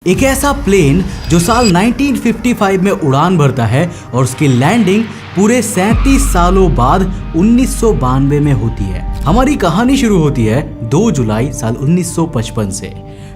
एक ऐसा प्लेन जो साल 1955 में उड़ान भरता है और उसकी लैंडिंग पूरे 37 सालों बाद 1992 में होती है। हमारी कहानी शुरू होती है 2 जुलाई साल 1955 से।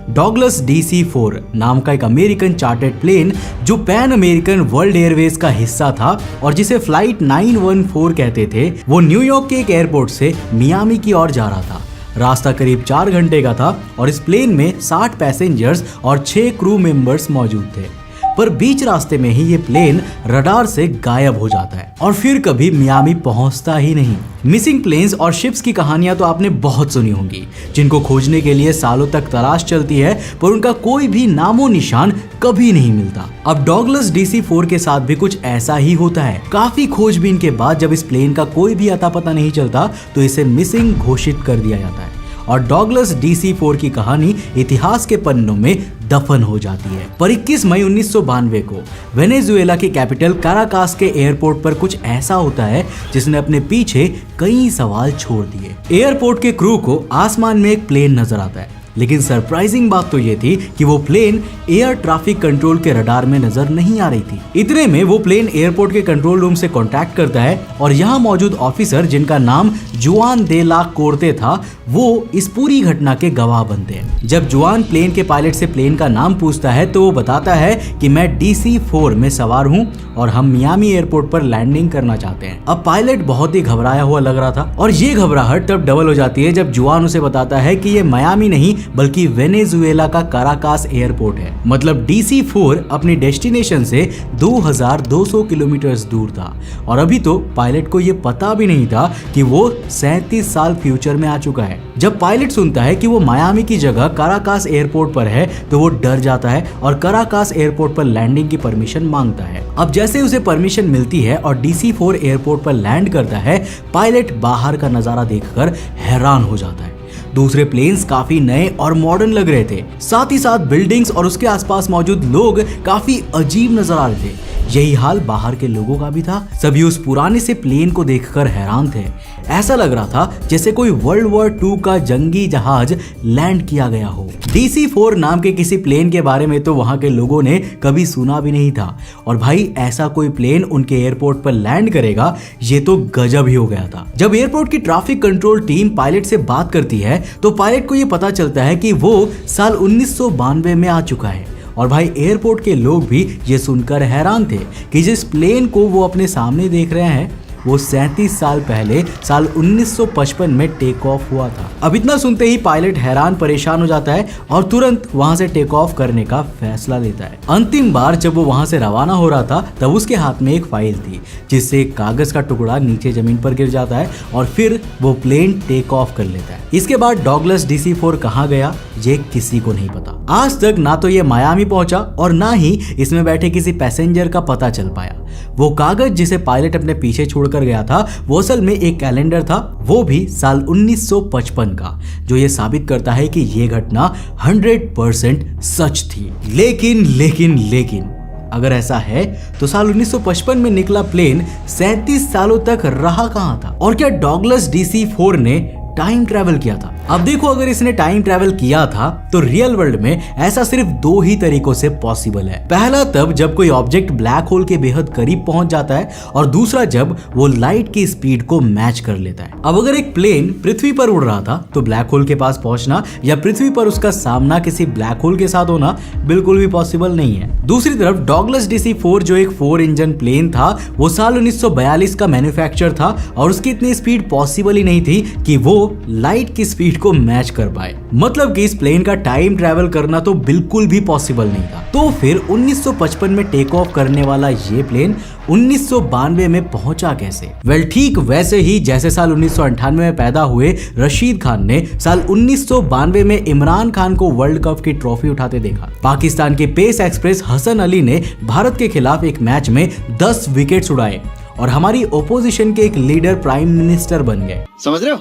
डॉगलस DC-4 नाम का एक अमेरिकन चार्टर्ड प्लेन जो पैन अमेरिकन वर्ल्ड एयरवेज का हिस्सा था और जिसे फ्लाइट 914 कहते थे, वो न्यूयॉर्क के एक एयरपोर्ट से मियामी की ओर जा रहा था। रास्ता करीब 4 घंटे का था और इस प्लेन में 60 पैसेंजर्स और 6 क्रू मेंबर्स मौजूद थे। पर बीच रास्ते में ही ये प्लेन रडार से गायब हो जाता है और फिर कभी मियामी पहुंचता ही नहीं। मिसिंग प्लेन्स और शिप्स की कहानियां तो आपने बहुत सुनी होंगी, जिनको खोजने के लिए सालों तक तलाश चलती है पर उनका कोई भी नामो निशान कभी नहीं मिलता। अब डॉगलस DC-4 के साथ भी कुछ ऐसा ही होता है। काफी खोजबीन के बाद जब इस प्लेन का कोई भी अता पता नहीं चलता तो इसे मिसिंग घोषित कर दिया जाता है और डॉगलस DC-4 की कहानी इतिहास के पन्नों में दफन हो जाती है। पर 21 मई 1992 को वेनेजुएला की कैपिटल काराकास के एयरपोर्ट पर कुछ ऐसा होता है जिसने अपने पीछे कई सवाल छोड़ दिए। एयरपोर्ट के क्रू को आसमान में एक प्लेन नजर आता है, लेकिन सरप्राइजिंग बात तो ये थी कि वो प्लेन एयर ट्रैफिक कंट्रोल के रडार में नजर नहीं आ रही थी। इतने में वो प्लेन एयरपोर्ट के कंट्रोल रूम से कांटेक्ट करता है और यहाँ मौजूद ऑफिसर, जिनका नाम जुआन दे ला कोर्ते था, वो इस पूरी घटना के गवाह बनते हैं। जब जुआन प्लेन के पायलट से प्लेन का नाम पूछता है तो वो बताता है कि मैं DC-4 में सवार हूँ और हम मियामी एयरपोर्ट पर लैंडिंग करना चाहते हैं। अब पायलट बहुत ही घबराया हुआ लग रहा था और ये घबराहट तब डबल हो जाती है जब जुआन उसे बताता है कि ये मियामी नहीं बल्कि वेनेजुएला का काराकास एयरपोर्ट है। मतलब DC-4 अपनी डेस्टिनेशन से 2200 किलोमीटर दूर था और अभी तो पायलट को ये पता भी नहीं था कि वो 37 साल फ्यूचर में आ चुका है। जब पायलट सुनता है कि वो मियामी की जगह काराकास एयरपोर्ट पर है तो वो डर जाता है और काराकास एयरपोर्ट पर लैंडिंग की परमिशन मांगता है। अब जैसे उसे परमिशन मिलती है और DC-4 एयरपोर्ट पर लैंड करता है, पायलट बाहर का नजारा देखकर हैरान हो जाता है। दूसरे प्लेन्स काफी नए और मॉडर्न लग रहे थे, साथ ही साथ बिल्डिंग्स और उसके आसपास मौजूद लोग काफी अजीब नजर आ रहे थे। यही हाल बाहर के लोगों का भी था। सभी उस पुराने से प्लेन को देखकर हैरान थे। ऐसा लग रहा था जैसे कोई वर्ल्ड वॉर 2 का जंगी जहाज लैंड किया गया हो। DC-4 नाम के किसी प्लेन के बारे में तो वहां के लोगों ने कभी सुना भी नहीं था और भाई ऐसा कोई प्लेन उनके एयरपोर्ट पर लैंड करेगा, ये तो गजब ही हो गया था। जब एयरपोर्ट की ट्रैफिक कंट्रोल टीम पायलट से बात करती है तो पायलट को ये पता चलता है कि वो साल 1992 में आ चुका है और भाई एयरपोर्ट के लोग भी ये सुनकर हैरान थे कि जिस प्लेन को वो अपने सामने देख रहे हैं वो 37 साल पहले साल 1955 में टेक ऑफ हुआ था। अब इतना सुनते ही पायलट हैरान परेशान हो जाता है और तुरंत वहां से टेक ऑफ करने का फैसला लेता है। अंतिम बार जब वो वहां से रवाना हो रहा था तब उसके हाथ में एक फाइल थी जिससे एक कागज का टुकड़ा नीचे जमीन पर गिर जाता है और फिर वो प्लेन टेक ऑफ कर लेता है। इसके बाद डॉगलस DC-4 कहाँ गया ये किसी को नहीं पता। आज तक ना तो ये मियामी पहुंचा और ना ही इसमें बैठे किसी पैसेंजर का पता चल पाया। वो कागज जिसे पायलट अपने पीछे छोड़कर गया था वो असल में एक कैलेंडर था, वो भी साल 1955 का, जो ये साबित करता है कि ये घटना 100% सच थी। लेकिन अगर ऐसा है तो साल 1955 में निकला प्लेन 37 सालों तक रहा कहां था? और क्या डॉगलस DC-4 ने टाइम ट्रैवल किया था? अब देखो, अगर इसने टाइम ट्रैवल किया था तो रियल वर्ल्ड में ऐसा सिर्फ 2 ही तरीकों से पॉसिबल है। पहला तब जब कोई ऑब्जेक्ट ब्लैक होल के बेहद करीब पहुंच जाता है और दूसरा जब वो लाइट की स्पीड को मैच कर लेता है। अब अगर एक प्लेन पृथ्वी पर उड़ रहा था तो ब्लैक होल के पास पहुंचना या पृथ्वी पर उसका सामना किसी ब्लैक होल के साथ होना बिल्कुल भी पॉसिबल नहीं है। दूसरी तरफ डॉगलस DC-4 जो एक 4 इंजन प्लेन था वो साल 1942 का मैन्युफैक्चर था और उसकी इतनी स्पीड पॉसिबल ही नहीं थी कि वो लाइट की स्पीड को मैच कर पाए। मतलब कि इस प्लेन का टाइम ट्रैवल करना तो बिल्कुल भी पॉसिबल नहीं था। तो फिर 1955 में टेक ऑफ करने वाला ये प्लेन 1992 में पहुंचा कैसे? वेल, ठीक वैसे ही जैसे साल 1998 में पैदा हुए रशीद खान ने साल 1992 में इमरान खान को वर्ल्ड कप की ट्रॉफी उठाते देखा। पाकिस्तान के पेस एक्सप्रेस हसन अली ने भारत के खिलाफ एक मैच में 10 विकेट्स उड़ाए और हमारी ओपोजिशन के एक लीडर प्राइम मिनिस्टर बन गए। समझ रहे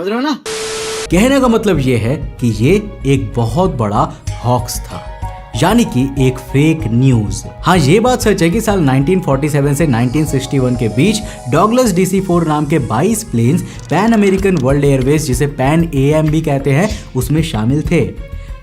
हो ना? कहने का मतलब ये है कि ये एक बहुत बड़ा हॉक्स था, यानी कि एक फेक न्यूज। हाँ, ये बात सच है कि साल 1947 से 1961 के बीच डॉगलस DC-4 नाम के 22 planes Pan American World Airways, जिसे पैन AM भी कहते हैं, उसमें शामिल थे।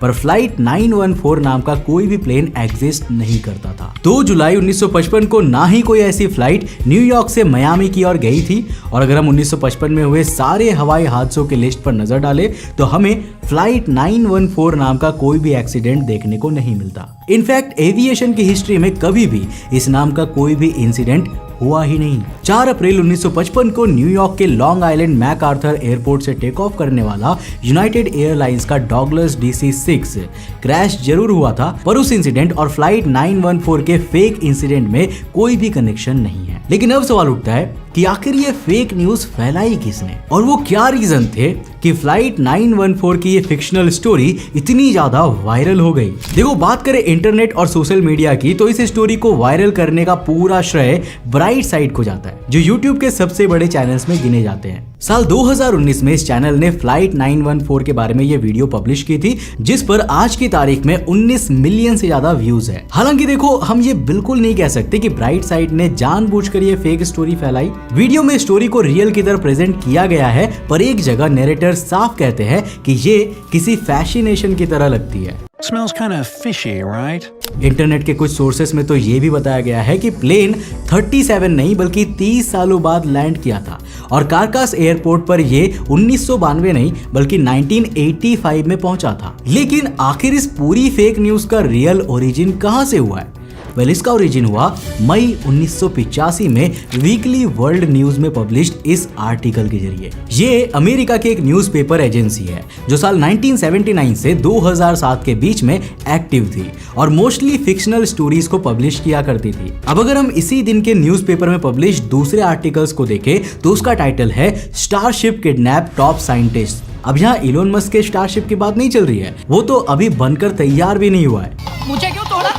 पर फ्लाइट 914 नाम का कोई भी प्लेन एग्जिस्ट नहीं करता था। 2 जुलाई 1955 को ना ही कोई ऐसी फ्लाइट न्यूयॉर्क से मियामी की ओर गई थी। और अगर हम 1955 में हुए सारे हवाई हादसों के लिस्ट पर नजर डालें तो हमें फ्लाइट 914 नाम का कोई भी एक्सीडेंट देखने को नहीं मिलता। इनफैक्ट एविएशन की हिस्ट्री में कभी भी इस नाम का कोई भी इंसिडेंट हुआ ही नहीं। 4 अप्रैल 1955 को न्यूयॉर्क के लॉन्ग आइलैंड मैकआर्थर एयरपोर्ट से टेक ऑफ करने वाला यूनाइटेड एयरलाइंस का डॉगलस DC-6 क्रैश जरूर हुआ था, पर उस इंसिडेंट और फ्लाइट 914 के फेक इंसिडेंट में कोई भी कनेक्शन नहीं है। लेकिन अब सवाल उठता है कि आखिर ये फेक न्यूज फैलाई किसने और वो क्या रीजन थे कि फ्लाइट 914 की ये फिक्शनल स्टोरी इतनी ज्यादा वायरल हो गई। देखो, बात करें इंटरनेट और सोशल मीडिया की तो इस स्टोरी को वायरल करने का पूरा श्रेय ब्राइट साइड को जाता है, जो यूट्यूब के सबसे बड़े चैनल्स में गिने जाते हैं। साल 2019 में इस चैनल ने फ्लाइट 914 के बारे में ये वीडियो पब्लिश की थी, जिस पर आज की तारीख में 19 मिलियन से ज्यादा व्यूज है। हालांकि देखो, हम ये बिल्कुल नहीं कह सकते कि ब्राइट साइड ने जानबूझकर ये फेक स्टोरी फैलाई। वीडियो में स्टोरी को रियल की तरह प्रेजेंट किया गया है, पर एक जगह नैरेटर साफ कहते हैं कि ये किसी फैसिनेशन की तरह लगती है। Smells kind of fishy, right? Internet के कुछ सोर्सेस में तो ये भी बताया गया है कि प्लेन 37 नहीं बल्कि 30 सालों बाद लैंड किया था और कारकास एयरपोर्ट पर ये 1992 नहीं बल्कि 1985 में पहुंचा था। लेकिन आखिर इस पूरी फेक न्यूज का रियल ओरिजिन कहां से हुआ है? वेल, इसका ओरिजिन हुआ मई 1985 में वीकली वर्ल्ड न्यूज में पब्लिश्ड इस आर्टिकल के जरिए। ये अमेरिका की एक न्यूज़पेपर एजेंसी है जो साल 1979 से 2007 के बीच में एक्टिव थी और मोस्टली फिक्शनल स्टोरीज को पब्लिश किया करती थी। अब अगर हम इसी दिन के न्यूज़पेपर में पब्लिश दूसरे आर्टिकल्स को देखें तो उसका टाइटल है स्टारशिप किडनैप टॉप साइंटिस्ट। अब यहाँ इलोन मस्क के स्टारशिप की बात नहीं चल रही है, वो तो अभी बनकर तैयार भी नहीं हुआ है। मुझे क्यों तोड़ा?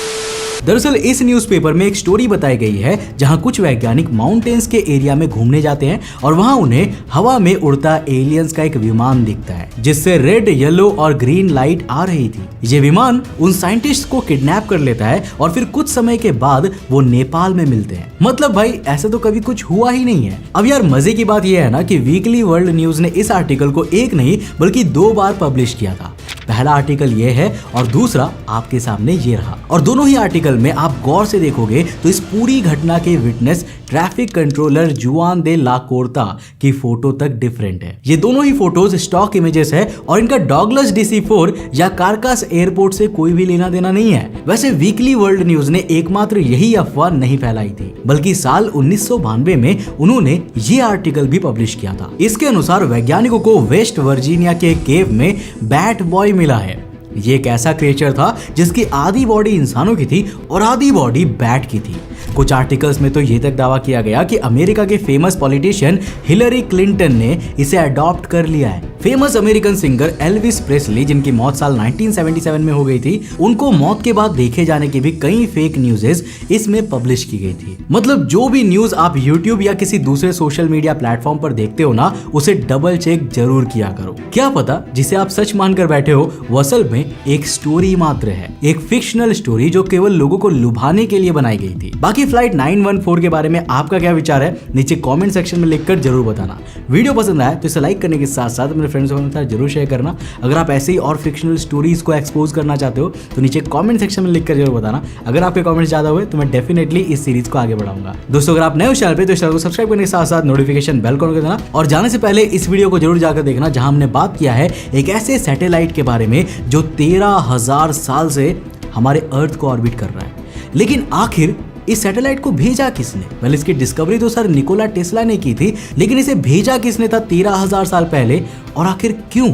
दरअसल इस न्यूज़पेपर में एक स्टोरी बताई गई है जहां कुछ वैज्ञानिक माउंटेन्स के एरिया में घूमने जाते हैं और वहां उन्हें हवा में उड़ता एलियंस का एक विमान दिखता है जिससे रेड, येलो और ग्रीन लाइट आ रही थी। ये विमान उन साइंटिस्ट को किडनैप कर लेता है और फिर कुछ समय के बाद वो नेपाल में मिलते हैं। मतलब भाई, ऐसा तो कभी कुछ हुआ ही नहीं है। अब यार, मजे की बात यह है ना कि वीकली वर्ल्ड न्यूज ने इस आर्टिकल को एक नहीं बल्कि 2 बार पब्लिश किया था। पहला आर्टिकल ये है और दूसरा आपके सामने ये रहा, और दोनों ही आर्टिकल में आप गौर से देखोगे तो इस पूरी घटना के विटनेस ट्रैफिक कंट्रोलर जुआन दे ला कोर्ता की फोटो तक डिफरेंट है। ये दोनों ही फोटोज स्टॉक इमेजेस है और इनका डॉगलस DC-4 या कारकास एयरपोर्ट से कोई भी लेना देना नहीं है। वैसे वीकली वर्ल्ड न्यूज ने एकमात्र यही अफवाह नहीं फैलाई थी, बल्कि साल 1992 में उन्होंने ये आर्टिकल भी पब्लिश किया था। इसके अनुसार वैज्ञानिकों को वेस्ट वर्जीनिया के केव में बैट बॉय मिला है। ये एक ऐसा क्रिएचर था जिसकी आधी बॉडी इंसानों की थी और आधी बॉडी बैट की थी। कुछ आर्टिकल्स में तो ये तक दावा किया गया कि अमेरिका के फेमस पॉलिटिशियन हिलरी क्लिंटन ने इसे अडॉप्ट कर लिया है। Famous American singer Elvis Presley, जिनकी मौत साल 1977 में हो गई थी, उनको मौत के बाद देखे जाने की भी कई फेक न्यूज़ेस इसमें पब्लिश की गई थी। मतलब जो भी न्यूज आप यूट्यूब या किसी दूसरे सोशल मीडिया प्लेटफॉर्म पर देखते हो ना, उसे डबल चेक जरूर किया करो। क्या पता जिसे आप सच मानकर बैठे हो वो असल में एक स्टोरी मात्र है, एक फिक्शनल स्टोरी जो केवल लोगों को लुभाने के लिए बनाई गई थी। बाकी फ्लाइट 914 के बारे में आपका क्या विचार है, नीचे कमेंट सेक्शन में लिखकर जरूर बताना। वीडियो पसंद आया तो इसे लाइक करने के साथ साथ अपने फ्रेंड्स के साथ जरूर शेयर करना। अगर आप ऐसे ही और फिक्शनल स्टोरीज को एक्सपोज करना चाहते हो तो नीचे कमेंट सेक्शन में लिखकर जरूर बताना। अगर आपके कमेंट्स ज्यादा हुए तो मैं डेफिनेटली इस सीरीज को आगे बढ़ाऊंगा। दोस्तों, अगर आप नए हो चैनल पे तो इस चैनल को सब्सक्राइब करने के साथ साथ नोटिफिकेशन बेल को ऑन कर देना और जाने से पहले इस वीडियो को जरूर जाकर देखना जहां हमने बात किया है एक ऐसे सैटेलाइट के बारे में जो 13,000 साल से हमारे अर्थ को ऑर्बिट कर रहा है। लेकिन आखिर इस सैटेलाइट को भेजा किसने? वेल, इसकी डिस्कवरी तो सर निकोला टेस्ला ने की थी, लेकिन इसे भेजा किसने था 13,000 साल पहले, और आखिर क्यों?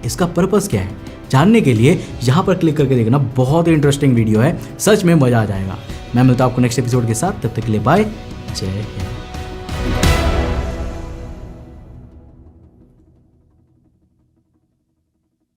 इसका पर्पस क्या है? जानने के लिए यहाँ पर क्लिक करके देखना, बहुत ही इंटरेस्टिंग वीडियो है, सच में मजा आ जाएगा। मैं मिलता हूं आपको नेक्स्ट एपिसोड के साथ, तब तक के लिए बाय, जय हिंद।